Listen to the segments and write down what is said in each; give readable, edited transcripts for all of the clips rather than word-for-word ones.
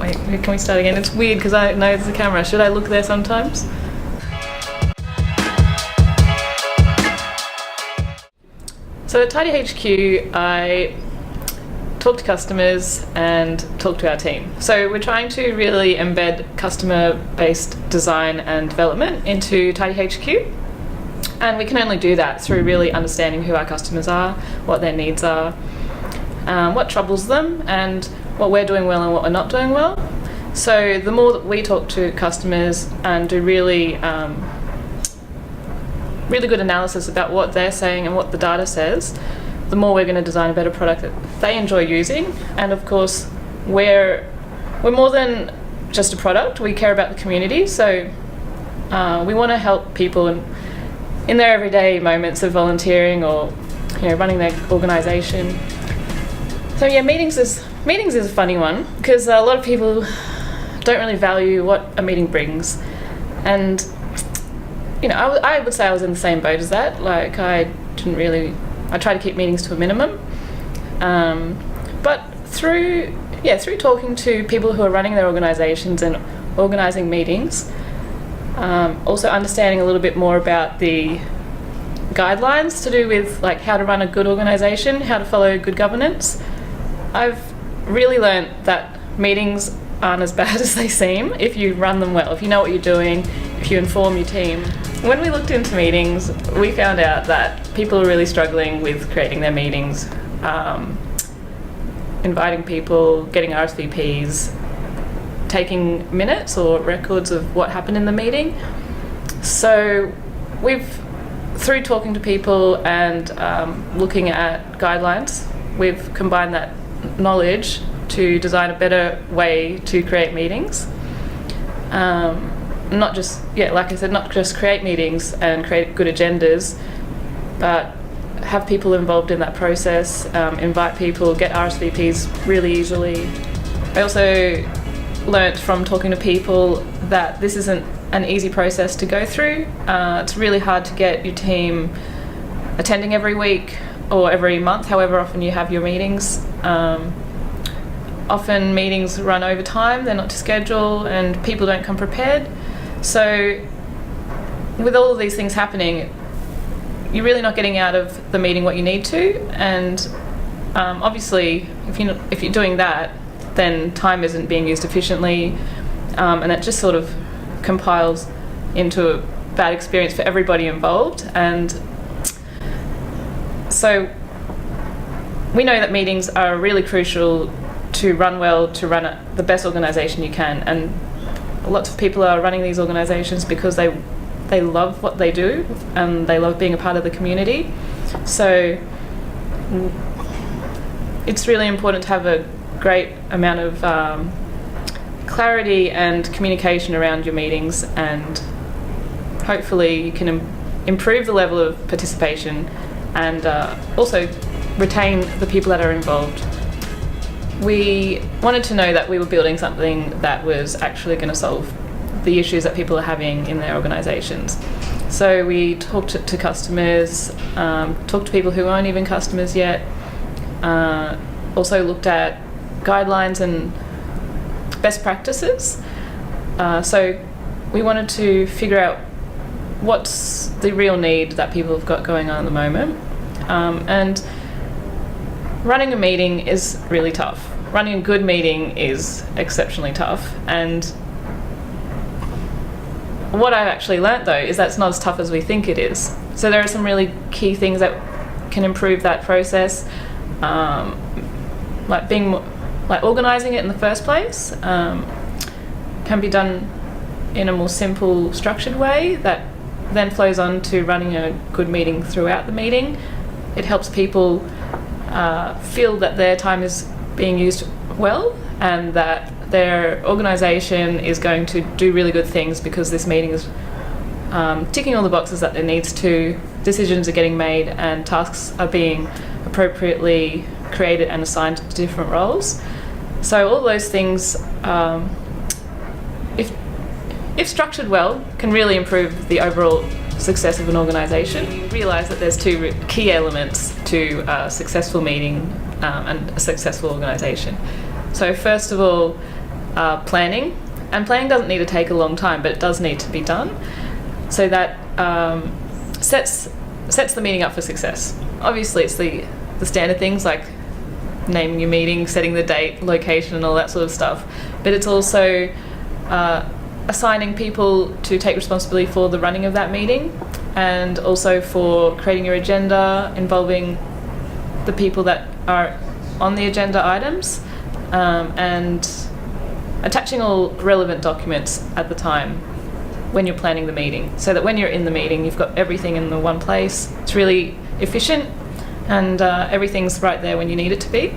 Wait, can we start again? It's weird because I know there's a camera. Should I look there sometimes? So at Tidy HQ, I talk to customers and talk to our team. So we're trying to really embed customer-based design and development into Tidy HQ. And we can only do that through really understanding who our customers are, what their needs are, what troubles them, and what we're doing well and what we're not doing well. So the more that we talk to customers and do really good analysis about what they're saying and what the data says, the more we're going to design a better product that they enjoy using. And of course, we're more than just a product. We care about the community, so we want to help people in their everyday moments of volunteering or running their organisation. So yeah, meetings is a funny one because a lot of people don't really value what a meeting brings, and I would say I was in the same boat as that. Like I try to keep meetings to a minimum, but through talking to people who are running their organisations and organising meetings, also understanding a little bit more about the guidelines to do with like how to run a good organisation, how to follow good governance, I've really learnt that meetings aren't as bad as they seem if you run them well, if you know what you're doing, if you inform your team. When we looked into meetings, we found out that people are really struggling with creating their meetings, inviting people, getting RSVPs, taking minutes or records of what happened in the meeting. So through talking to people and looking at guidelines, we've combined that knowledge to design a better way to create meetings. Not just create meetings and create good agendas, but have people involved in that process, invite people, get RSVPs really easily. I also learnt from talking to people that this isn't an easy process to go through. It's really hard to get your team attending every week or every month, however often you have your meetings. Often meetings run over time, they're not to schedule, and people don't come prepared. So with all of these things happening, you're really not getting out of the meeting what you need to, and obviously if you're doing that, then time isn't being used efficiently, and it just sort of compiles into a bad experience for everybody involved. And so we know that meetings are really crucial to run well, to run the best organisation you can, and lots of people are running these organisations because they love what they do and they love being a part of the community. So it's really important to have a great amount of clarity and communication around your meetings, and hopefully you can improve the level of participation and also retain the people that are involved. We wanted to know that we were building something that was actually going to solve the issues that people are having in their organisations. So we talked to customers, talked to people who aren't even customers yet, also looked at guidelines and best practices. So we wanted to figure out what's the real need that people have got going on at the moment. And running a meeting is really tough. Running a good meeting is exceptionally tough. And what I've actually learnt though is that it's not as tough as we think it is. So there are some really key things that can improve that process, like organising it in the first place can be done in a more simple, structured way that then flows on to running a good meeting throughout the meeting. It helps people feel that their time is being used well and that their organisation is going to do really good things because this meeting is ticking all the boxes that it needs to, decisions are getting made, and tasks are being appropriately created and assigned to different roles. So all those things, if structured well, can really improve the overall success of an organisation. You realise that there's two key elements to a successful meeting and a successful organisation. So first of all, planning. And planning doesn't need to take a long time, but it does need to be done. So that sets the meeting up for success. Obviously, it's the standard things like naming your meeting, setting the date, location, and all that sort of stuff. But it's also assigning people to take responsibility for the running of that meeting, and also for creating your agenda, involving the people that are on the agenda items, and attaching all relevant documents at the time when you're planning the meeting, so that when you're in the meeting you've got everything in the one place. It's really efficient, and everything's right there when you need it to be.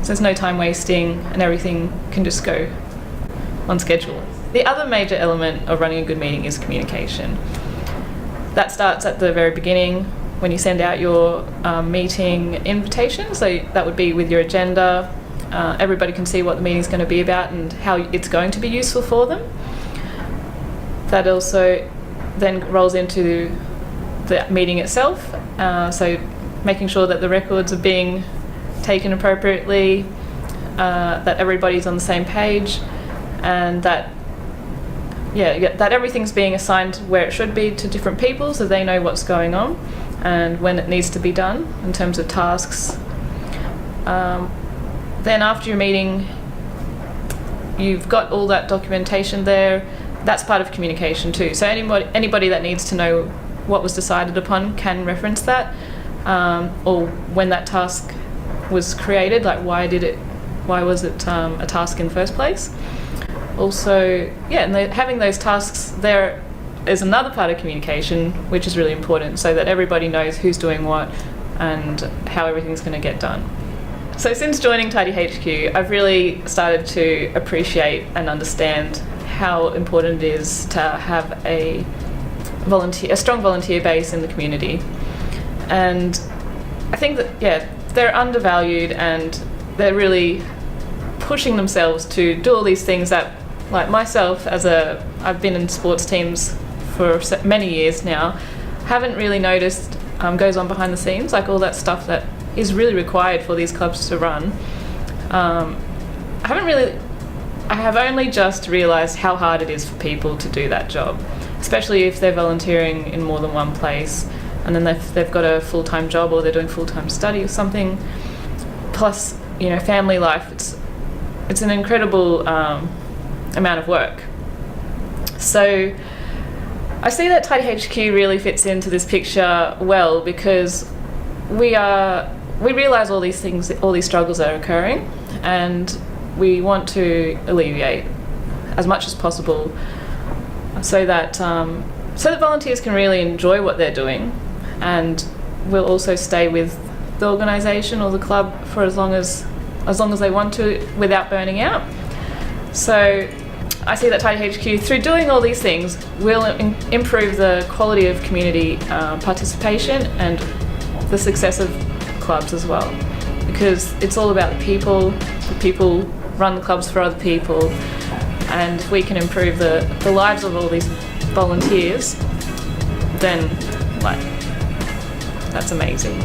So there's no time wasting, and everything can just go on schedule. The other major element of running a good meeting is communication. That starts at the very beginning when you send out your meeting invitation. So that would be with your agenda. Everybody can see what the meeting's going to be about and how it's going to be useful for them. That also then rolls into the meeting itself. So making sure that the records are being taken appropriately, that everybody's on the same page, and that everything's being assigned where it should be to different people, so they know what's going on and when it needs to be done in terms of tasks. Then after your meeting, you've got all that documentation there. That's part of communication too. So anybody that needs to know what was decided upon can reference that, or when that task was created, like why was it a task in the first place. Also, and having those tasks there is another part of communication, which is really important, so that everybody knows who's doing what and how everything's going to get done. So since joining Tidy HQ, I've really started to appreciate and understand how important it is to have a strong volunteer base in the community. And I think that, they're undervalued, and they're really pushing themselves to do all these things that, like myself, I've been in sports teams for many years now, haven't really noticed goes on behind the scenes, like all that stuff that is really required for these clubs to run. I have only just realised how hard it is for people to do that job, especially if they're volunteering in more than one place, and then they've got a full-time job, or they're doing full-time study or something, plus family life. It's an incredible amount of work. So I see that Tidy HQ really fits into this picture well, because we realise all these things, all these struggles that are occurring, and we want to alleviate as much as possible, so that volunteers can really enjoy what they're doing, and will also stay with the organisation or the club for as long as they want to, without burning out. So I see that Tidy HQ, through doing all these things, will improve the quality of community participation and the success of clubs as well, because it's all about the people. The people run the clubs for other people, and if we can improve the lives of all these volunteers, then that's amazing.